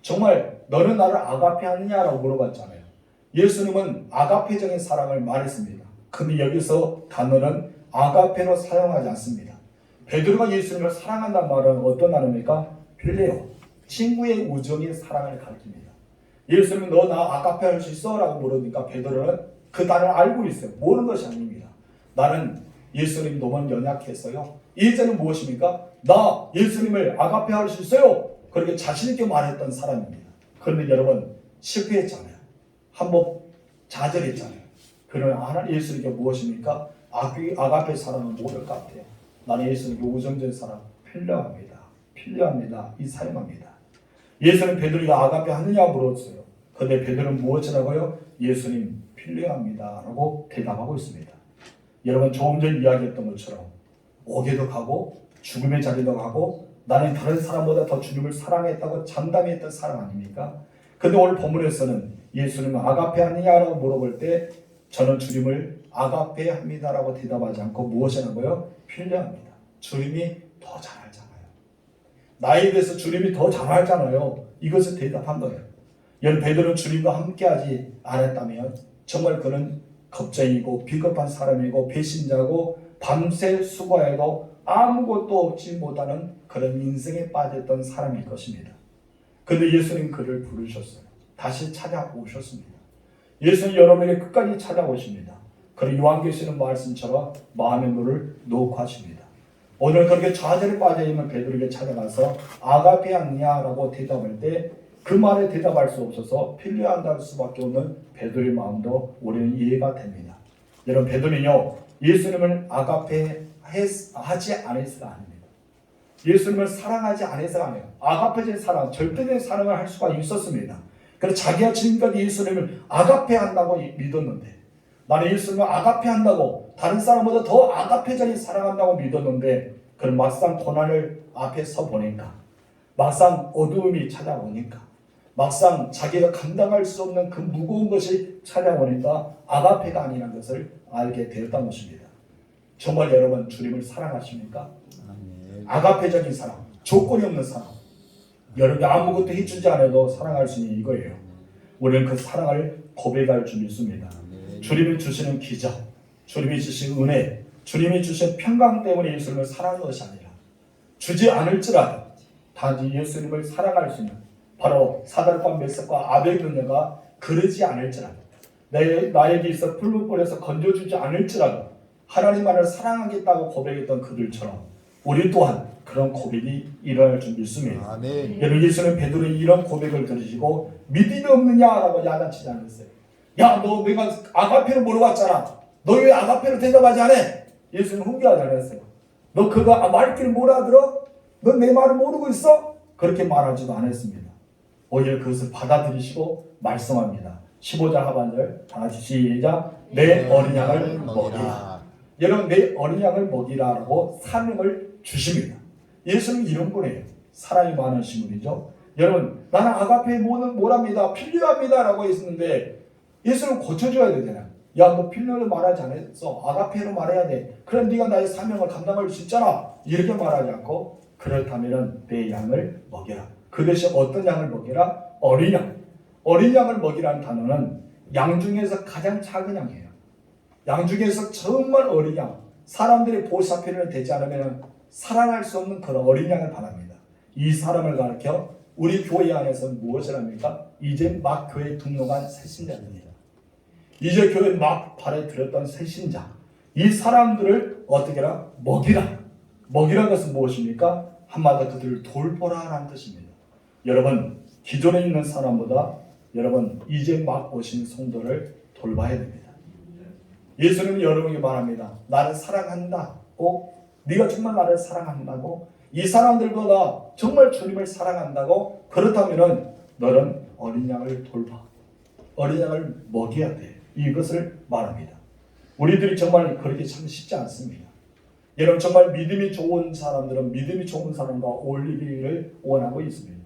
정말 너는 나를 아가페 하느냐라고 물어봤잖아요. 예수님은 아가페적인 사랑을 말했습니다. 근데 여기서 단어는 아가페로 사용하지 않습니다. 베드로가 예수님을 사랑한다는 말은 어떤 단어입니까? 필레오, 친구의 우정의 사랑을 가리킵니다. 예수님은 너 나 아가페 할 수 있어? 라고 물으니까 베드로는 그 단어를 알고 있어요. 모르는 것이 아닙니다. 나는 예수님 너무 연약해서요. 이제는 무엇입니까? 나 예수님을 아가페 할 수 있어요. 그렇게 자신있게 말했던 사람입니다. 그런데 여러분 실패했잖아요. 한번 좌절했잖아요. 그러나 하나님 예수님께 무엇입니까? 아가페 사랑은 모를 것 같아요. 나는 예수님께 우정적인 사랑 필요합니다. 필요합니다. 이 사용합니다. 예수님 베드로가 아가페 하느냐 물었어요. 그런데 베드로는 무엇이라고요? 예수님 필요합니다 라고 대답하고 있습니다. 여러분 조금 전 이야기했던 것처럼 옥에도 가고 죽음의 자리도 가고 나는 다른 사람보다 더 주님을 사랑했다고 장담했던 사람 아닙니까? 근데 오늘 본문에서는 예수님은 아가페 하느냐라고 물어볼 때 저는 주님을 아가페 합니다라고 대답하지 않고 무엇이라고요? 필요합니다. 주님이 더 잘 알잖아요. 나에 대해서 주님이 더 잘 알잖아요. 이것을 대답한 거예요. 여러분 베드로는 주님과 함께하지 않았다면 정말 그는 겁쟁이고 비겁한 사람이고 배신자고 밤새 수고해도 아무것도 얻지 못하는 그런 인생에 빠졌던 사람일 것입니다. 그런데 예수님 그를 부르셨어요. 다시 찾아오셨습니다. 예수님 여러분에게 끝까지 찾아오십니다. 그리고 요한계시록 말씀처럼 마음의 문을 놓고 하십니다. 오늘 그렇게 좌절에 빠져있는 베드로에게 찾아가서 아가페 하느냐라고 대답할 때 그 말에 대답할 수 없어서 필요한다할 수밖에 없는 베드로의 마음도 우리는 이해가 됩니다. 여러분 베드로는요 예수님을 아가페 하지 않아서가 아닙니다. 예수님을 사랑하지 않아서가 아니에요. 아가페적인 사랑, 절대적인 사랑을 할 수가 있었습니다. 그래서 자기가 지금까지 예수님을 아가페 한다고 믿었는데 나는 예수님을 아가페 한다고 다른 사람보다 더 아가페적인 사랑한다고 믿었는데 그런 막상 고난을 앞에 서 보니까 막상 어두움이 찾아오니까 막상 자기가 감당할 수 없는 그 무거운 것이 찾아오니까 아가페가 아니라는 것을 알게 되었다는 것입니다. 정말 여러분 주님을 사랑하십니까? 아가페적인 사랑, 조건이 없는 사랑. 여러분이 아무것도 해주지 않아도 사랑할 수 있는 이거예요. 우리는 그 사랑을 고백할 줄 믿습니다. 주님이 주시는 기적, 주님이 주신 은혜, 주님이 주신 평강 때문에 예수님을 사랑하는 것이 아니라 주지 않을지라도 단지 예수님을 사랑할 수 있는 바로 사단과 메삭과 아벨 그녀가 그러지 않을지라도 나에게 있어 풀무불에서 건져주지 않을지라도 하나님만을 사랑하겠다고 고백했던 그들처럼 우리 또한 그런 고백이 일어날 줄 믿습니다. 아멘. 여러분 예수는 베드로의 이런 고백을 들으시고 믿음이 없느냐라고 야단치지 않았어요. 야 너 내가 아가페로 물어봤잖아. 너 왜 아가페로 대답하지 않아? 예수는 훈계하지 않았어요. 너 그거 말귀를 못 알아들어? 너 내 말을 모르고 있어? 그렇게 말하지도 않았습니다. 오히려 그것을 받아들이시고 말씀합니다. 15절 하반절 다 같이 시작. 내 어린 양을 먹이라. 여러분 내 어린 양을 먹이라라고 사명을 주십니다. 예수는 이런 분이에요. 사랑이 많으신 분이죠. 여러분 나는 아가페 뭐랍니다. 필요합니다 라고 했는데 예수는 고쳐줘야 되잖아요. 야 너 필요를 말하지 않았어. 아가페로 말해야 돼. 그럼 네가 나의 사명을 감당할 수 있잖아. 이렇게 말하지 않고 그렇다면 내 양을 먹여라. 그 대신 어떤 양을 먹이라? 어린 양. 어린 양을 먹이라는 단어는 양 중에서 가장 작은 양이에요. 양 중에서 정말 어린 양. 사람들의 보살펴를 되지 않으면 사랑할 수 없는 그런 어린 양을 바랍니다. 이 사람을 가르쳐 우리 교회 안에서 무엇을 합니까? 이제 막 교회에 등록한 새신자입니다. 이제 교회 막 발에 들었던 새신자. 이 사람들을 어떻게 해라? 먹이라. 먹이라는 것은 무엇입니까? 한마디로 그들을 돌보라라는 뜻입니다. 여러분 기존에 있는 사람보다 여러분 이제 막 오신 성도를 돌봐야 됩니다. 예수님은 여러분에게 말합니다. 나를 사랑한다. 꼭 네가 정말 나를 사랑한다고, 이 사람들보다 정말 주님을 사랑한다고, 그렇다면은 너는 어린 양을 돌봐. 어린 양을 먹여야 돼. 이것을 말합니다. 우리들이 정말 그렇게 참 쉽지 않습니다. 여러분, 정말 믿음이 좋은 사람들은 믿음이 좋은 사람과 어울리기를 원하고 있습니다.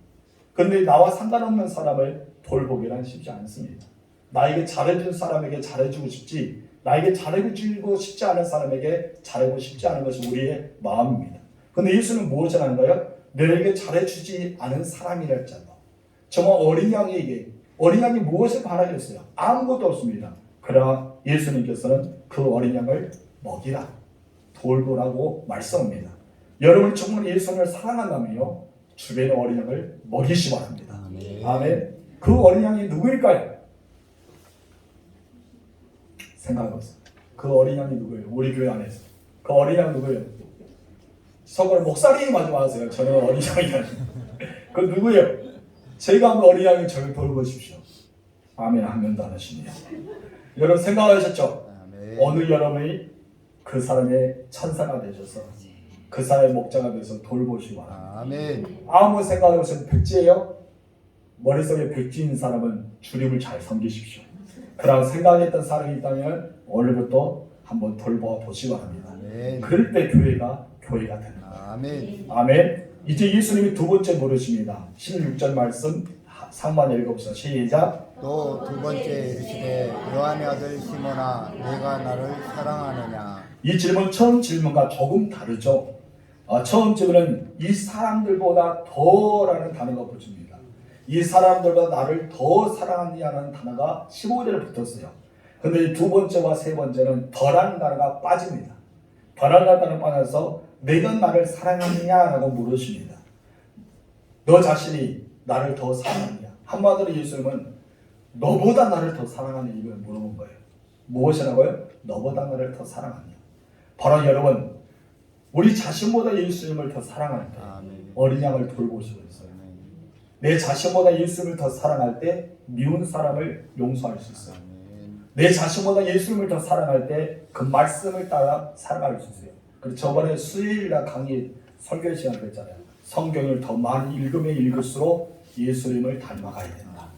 그런데 나와 상관없는 사람을 돌보기란 쉽지 않습니다. 나에게 잘해준 사람에게 잘해주고 싶지, 나에게 잘해주고 싶지 않은 사람에게 잘하고 싶지 않은 것이 우리의 마음입니다. 그런데 예수는 무엇을 하는 거예요? 너에게 잘해주지 않은 사람이랄지라도, 정말 어린 양이 무엇을 바라겠어요? 아무것도 없습니다. 그러나 예수님께서는 그 어린 양을 먹이라, 돌보라고 말씀합니다. 여러분 정말 예수님을 사랑한다면요, 주변의 어린 양을 먹이시 바랍니다. 아멘. 그 어린 양이 누구일까요? 생각해보세요. 그 어린 양이 누구예요? 우리 교회 안에서 그 어린 양 누구예요? 서걸 목사님 하지 마세요. 저는 어린 양이 아니에요. 그 누구예요? 제가 한번 어린 양이 저를 돌보십시오. 아멘. 한 명도 안 하시네요. 여러분 생각하셨죠? 어느 여러분이 그 사람의 천사가 되셔서 그 사람의 목자가 돼서 돌보시기 바랍니다. 아멘. 아무 생각해보세요. 백지예요? 머릿속에 백지인 사람은 주님을 잘 섬기십시오. 그런 생각했던 사람이 있다면 오늘부터 한번 돌봐보시기 바랍니다. 아멘. 그럴 때 교회가 되는 거예요. 아멘. 아멘. 이제 예수님이 두 번째 물으십니다. 16절 말씀 상반 읽어봅시다. 시작. 또 두 번째 이르시되 요한의 아들 시몬아 내가 나를 사랑하느냐. 이 질문 처음 질문과 조금 다르죠. 처음 질문은 이 사람들보다 더라는 단어가 붙습니다. 이 사람들보다 나를 더 사랑하느냐는 단어가 15절에 붙었어요. 근데 두 번째와 세 번째는 더라는 단어가 빠집니다. 더라는 단어가 빠져서 내가 나를 사랑하느냐라고 물으십니다. 너 자신이 나를 더 사랑하느냐. 한마디로 예수님은 너보다 나를 더 사랑하느냐 이걸 물어본 거예요. 무엇이라고요? 너보다 나를 더 사랑하느냐. 바로 여러분, 우리 자신보다 예수님을 더 사랑할 때 어린 양을 돌보시고 있어요. 내 자신보다 예수님을 더 사랑할 때 미운 사람을 용서할 수 있어요. 내 자신보다 예수님을 더 사랑할 때 그 말씀을 따라 살아갈 수 있어요. 그리고 저번에 수요일날 강의 설교 시간 했잖아요. 성경을 더 많이 읽으면 읽을수록 예수님을 닮아가야 된다.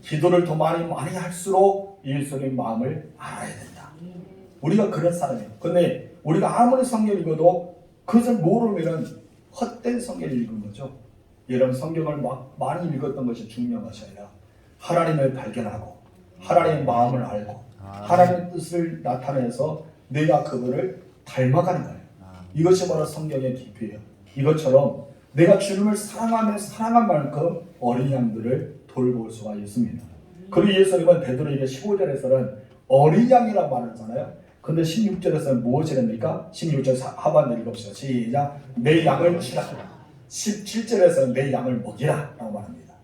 기도를 더 많이 할수록 예수님 마음을 알아야 된다. 우리가 그런 사람이에요. 근데 우리가 아무리 성경 읽어도 그것을 모르면 헛된 성경을 읽은 거죠. 여러분 성경을 막 많이 읽었던 것이 중요한 것이 아니라 하나님을 발견하고 하나님의 마음을 알고 하나님의 뜻을 나타내서 내가 그거를 닮아가는 거예요. 이것이 바로 성경의 깊이에요. 이것처럼 내가 주님을 사랑하면 사랑한 만큼 어린 양들을 돌볼 수가 있습니다. 그리고 예수님은 베드로에게 15절에서는 어린 양이라고 말하잖아요. 근데 16절에서는 무엇을 합니까? 16절 하반절 읽읍시다. 시작. 내 양을 치라. 17절에서는 내 양을 먹이라 라고 말합니다.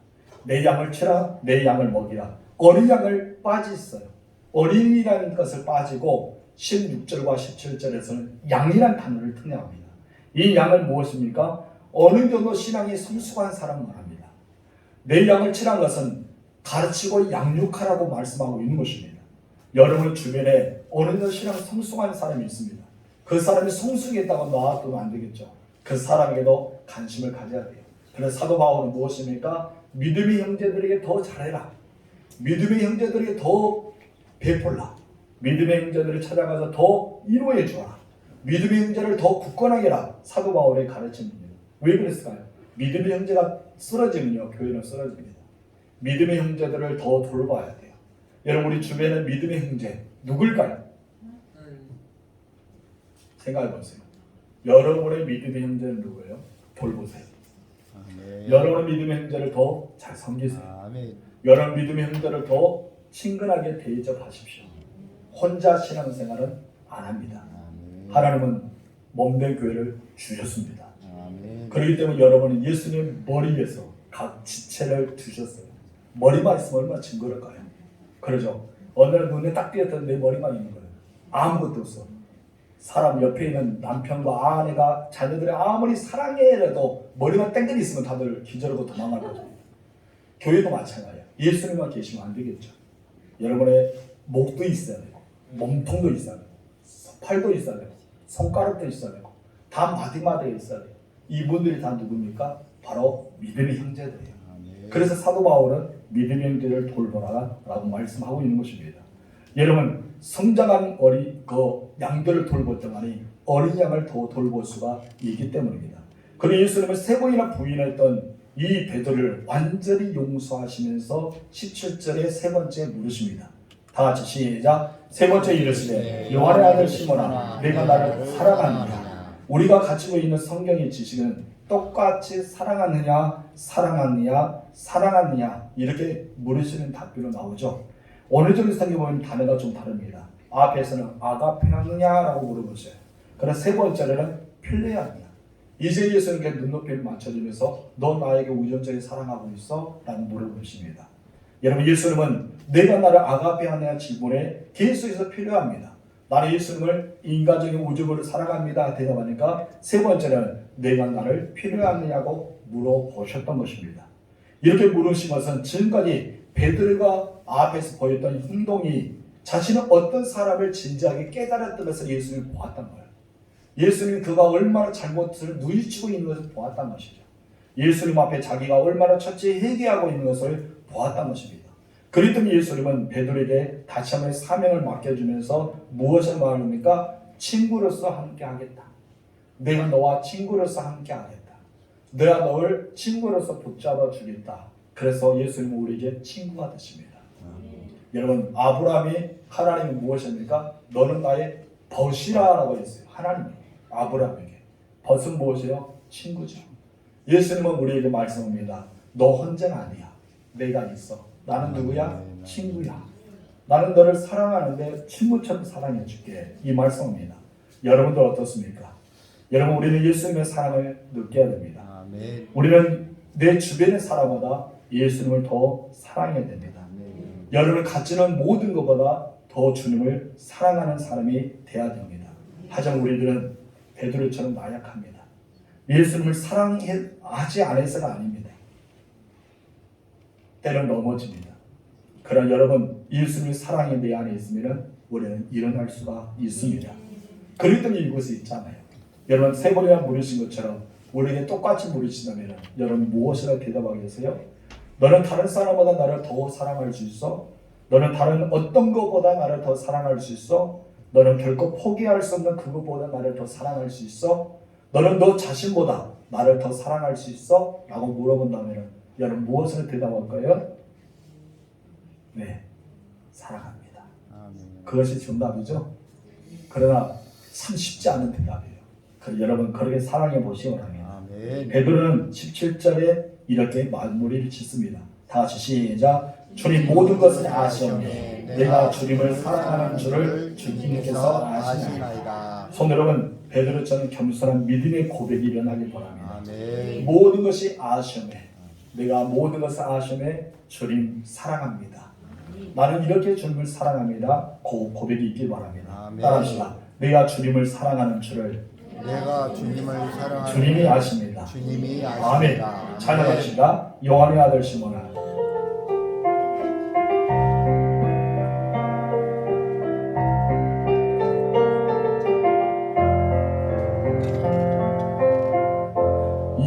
내 양을 치라, 내 양을 먹이라. 어린 양을 빠졌어요. 어린이라는 것을 빠지고 16절과 17절에서는 양이라는 단어를 통용합니다. 이 양은 무엇입니까? 어느 정도 신앙이 성숙한 사람 말합니다. 내 양을 치라는 것은 가르치고 양육하라고 말씀하고 있는 것입니다. 여러분 주변에 어느 정도 신앙 성숙한 사람이 있습니다. 그 사람이 성숙했다고 놔두면 안 되겠죠. 그 사람에게도 관심을 가져야 돼요. 그래서 사도 바울은 무엇입니까? 믿음의 형제들에게 더 잘해라. 믿음의 형제들에게 더 베풀라. 믿음의 형제들을 찾아가서 더 위로해 주어라. 믿음의 형제를 더 굳건하게 해라. 사도 바울의 가르침입니다. 왜 그랬을까요? 믿음의 형제가 쓰러지면요, 교회는 쓰러집니다. 믿음의 형제들을 더 돌봐야 돼요. 여러분 우리 주변에 믿음의 형제 누굴까요? 생각해 보세요. 여러분의 믿음의 형제는 누구예요? 돌보세요. 여러분의 믿음의 형제를 더 잘 섬기세요. 여러분 믿음의 형제를 더 친근하게 대접하십시오. 혼자 신앙생활은 안 합니다. 하나님은 몸된 교회를 주셨습니다. 그렇기 때문에 여러분은 예수님 머리 위에서 각 지체를 두셨어요. 머리만 있으면 얼마나 징그러울까요? 그러죠. 어느 날 눈에 딱 띄었던 내 머리만 있는 거예요. 아무것도 없어. 사람 옆에 있는 남편과 아내가 자녀들이 아무리 사랑해라도 머리만 땡땡이 있으면 다들 기절하고 도망갈 거죠. 교회도 마찬가지예요. 예수님만 계시면 안 되겠죠. 여러분의 목도 있어야 되고 몸통도 있어야 되고 팔도 있어야 되고 손가락도 있어야 되고 다 마디마디에 있어야 돼요. 이분들이 다 누굽니까? 바로 믿음의 형제들이에요. 그래서 사도 바울은 믿음의 형제를 돌보라라고 말씀하고 있는 것입니다. 여러분 성장한 양들을 돌볼 때만이 어린 양을 더 돌볼 수가 있기 때문입니다. 그리고 예수님은 3번이나 부인했던 이 베드로를 완전히 용서하시면서 17절에 3번째 물으십니다. 다 같이 시작. 3번째 이르시되 요한의 아들 시몬아 내가 나를 사랑하느냐. 우리가 가지고 있는 성경의 지식은 똑같이 사랑하느냐 이렇게 물으시는 답변으로 나오죠. 어느 쪽에 성경 보면 단어가 좀 다릅니다. 앞에서는 아가페하느냐라고 물어보세요. 그러나 3번째로는 필레하느냐. 이제 예수님께 눈높이를 맞춰주면서 너 나에게 우전적인 사랑하고 있어? 라고 물어보십니다. 여러분 예수님은 내가 나를 아가페하느냐 질문에 계속해서 필요합니다. 나는 예수님을 인간적인 우주를 사랑합니다 대답하니까 3번째는 내가 나를 필요하느냐고 물어보셨던 것입니다. 이렇게 물으신 것은 지금까지 베드로가 앞에서 보였던 행동이 자신은 어떤 사람을 진지하게 깨달았던 것을 예수님이 보았던 거예요. 예수님이 그가 얼마나 잘못을 누이치고 있는 것을 보았던 것이죠. 예수님 앞에 자기가 얼마나 첫째 회개하고 있는 것을 보았던 것입니다. 그렇기 때문에 예수님은 베드로에게 다시 한번 사명을 맡겨주면서 무엇을 말합니까? 친구로서 함께 하겠다. 내가 너와 친구로서 함께 하겠다. 내가 너를 친구로서 붙잡아 주겠다. 그래서 예수님은 우리에게 친구가 되십니다. 여러분 아브라함이 하나님이 무엇입니까? 너는 나의 벗이라고 했어요. 하나님이 아브라함에게 벗은 무엇이에요? 친구죠. 예수님은 우리에게 말씀합니다. 너 혼자가 아니야. 내가 있어. 나는 누구야? 친구야. 나는 너를 사랑하는데 친구처럼 사랑해 줄게. 이 말씀입니다. 여러분들 어떻습니까? 여러분 우리는 예수님의 사랑을 느껴야 됩니다. 우리는 내 주변의 사람보다 예수님을 더 사랑해야 됩니다. 여러분을 가지는 모든 것보다 더 주님을 사랑하는 사람이 되어야 됩니다. 하지만 우리들은 베드로처럼 나약합니다. 예수님을 사랑하지 않아서가 아닙니다. 때론 넘어집니다. 그러나 여러분 예수님의 사랑이 내 안에 있으면 우리는 일어날 수가 있습니다. 그렇기 때문에 이곳에 있잖아요. 여러분 3번이나 물으신 것처럼 우리에게 똑같이 물으신다면 여러분 무엇이라 대답하겠어요? 너는 다른 사람보다 나를 더 사랑할 수 있어? 너는 다른 어떤 것보다 나를 더 사랑할 수 있어? 너는 결코 포기할 수 없는 그것보다 나를 더 사랑할 수 있어? 너는 너 자신보다 나를 더 사랑할 수 있어? 라고 물어본다면 여러분 무엇을 대답할까요? 네, 사랑합니다. 그것이 정답이죠. 그러나 참 쉽지 않은 대답이에요. 여러분 그렇게 사랑해 보시기 바랍니다. 베드로는 17절에 이렇게 마무리를 짓습니다. 다 같이 시작. 주님 모든 것을 아시오니 내가 주님을 사랑하는 줄을 주님께서 아시나이다. 손 여러분 베드로처럼 겸손한 믿음의 고백이 일어나길 바랍니다. 모든 것이 아시오니 내가 모든 것을 아시오니 주님 사랑합니다. 나는 이렇게 주님을 사랑합니다. 그 고백이 있길 바랍니다. 따라합시다. 내가 주님을 사랑하는 줄을 내가 주님을 사랑하는 주님이 아십니다. 주님이 아십니다. 아멘. 찬양합시다. 요한의 아들 시몬아.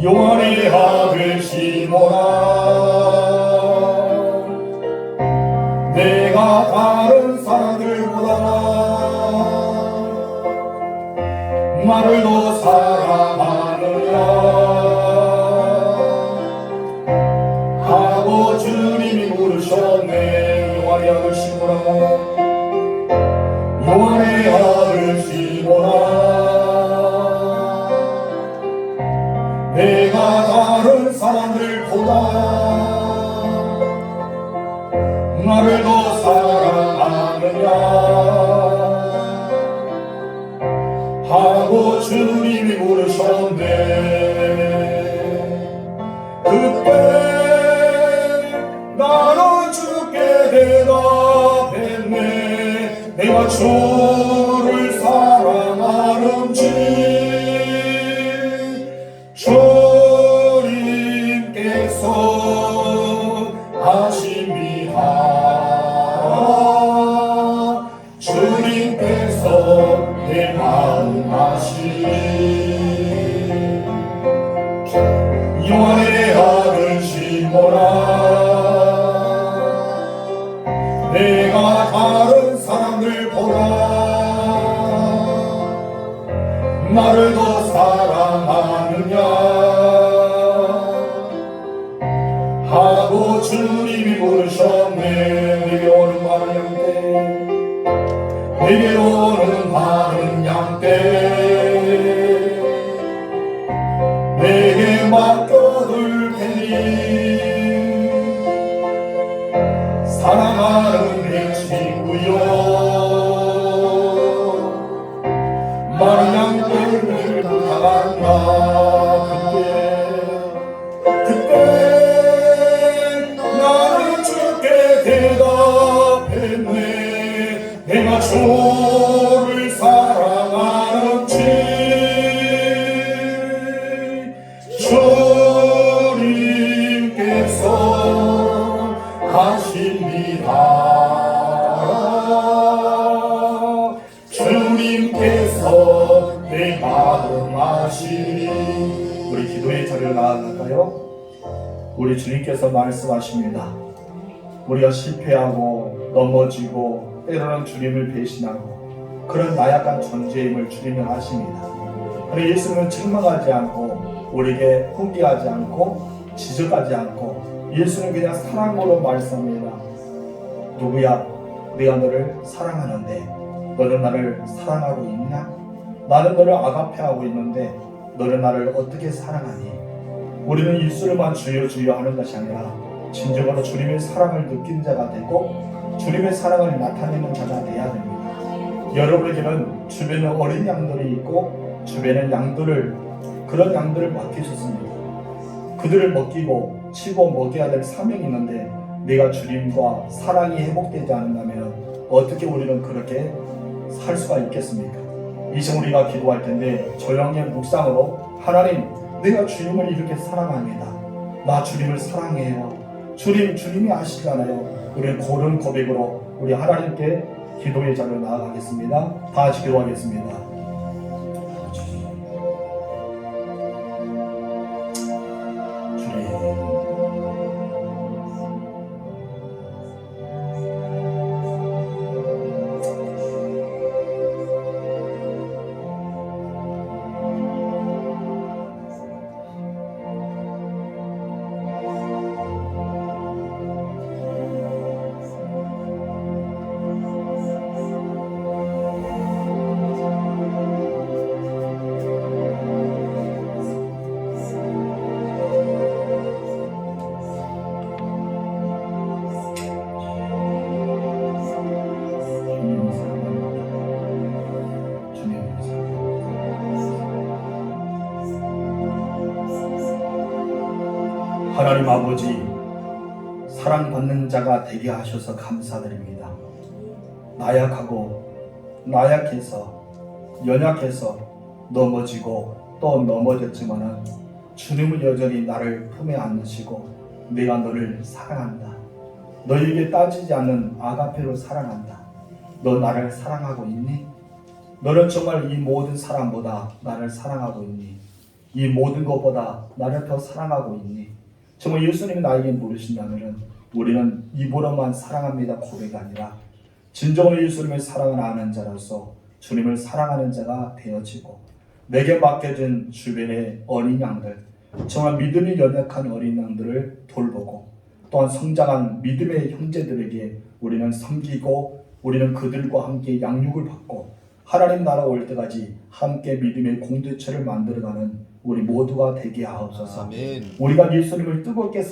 요한의 아들 시몬아 내가 다른 사람들보다 나를 더 사랑하느냐 하고 주님이 물으셨네. 요한의 아들 시몬아 요한의 아들 시몬아 내가 다른 사람들보다 나를 더 사랑하느냐 하고 주님이 물으셨네. 그때 나는 주께 대답했네. 내가 주를 사랑하는지 주님께서 아십니다. 주님께서 내 마음 아시니 요한의 아들 시몬아 내가 다른 사람들보다 나를 더 사랑하느냐 하고 주님이 부르셨네. 내게 오는 많은 양떼 내게 오는 많은 양떼 내게 맡겨둘 테니 사랑하는 내 친구여 많은 양떼를 부탁한다. 그때 나는 주께 대답했네. 내가 주를 사랑하는지 주님께서 하십니다. 주님께서 내 마음 아시니. 우리 기도의 자리를 나아갈까요? 우리 주님께서 말씀하십니다. 우리가 실패하고 넘어지고 때로는 주님을 배신하고 그런 나약한 존재임을 주님은 아십니다. 그러나 예수님은 책망하지 않고 우리에게 훈계하지 않고 지적하지 않고 예수는 그냥 사랑으로 말씀합니다. 누구야? 내가 너를 사랑하는데 너는 나를 사랑하고 있냐? 나는 너를 아가페하고 있는데 너는 나를 어떻게 사랑하니? 우리는 입술로만 주여 주여 하는 것이 아니라 진정으로 주님의 사랑을 느낀 자가 되고 주님의 사랑을 나타내는 자가 되어야 됩니다. 여러분에게는 주변에 어린 양들이 있고 주변에 그런 양들을 맡기셨습니다. 그들을 먹이고 치고 먹여야 될 사명이 있는데 내가 주님과 사랑이 회복되지 않는다면 어떻게 우리는 그렇게 살 수가 있겠습니까? 이제 우리가 기도할 텐데 조용히 묵상으로 하나님 내가 주님을 이렇게 사랑합니다. 나 주님을 사랑해요. 주님이 아시잖아요. 우리는 그런 고백으로 우리 하나님께 기도의 자리로 나아가겠습니다. 다 같이 기도하겠습니다. 하나님 아버지, 사랑받는 자가 되게 하셔서 감사드립니다. 나약해서 연약해서 넘어지고 또 넘어졌지만은 주님은 여전히 나를 품에 안으시고 내가 너를 사랑한다. 너에게 따지지 않는 아가페로 사랑한다. 너 나를 사랑하고 있니? 너는 정말 이 모든 사람보다 나를 사랑하고 있니? 이 모든 것보다 나를 더 사랑하고 있니? 정말 예수님이 나에게 물으신다면 우리는 입으로만 사랑합니다 고백이 아니라 진정으로 예수님의 사랑을 아는 자로서 주님을 사랑하는 자가 되어지고 내게 맡겨진 주변의 어린 양들, 정말 믿음이 연약한 어린 양들을 돌보고 또한 성장한 믿음의 형제들에게 우리는 섬기고 우리는 그들과 함께 양육을 받고 하나님 나라 올 때까지 함께 믿음의 공동체를 만들어가는 우리 모두가 되게 하옵소서. 아멘. 우리가 예수님을 뜨겁게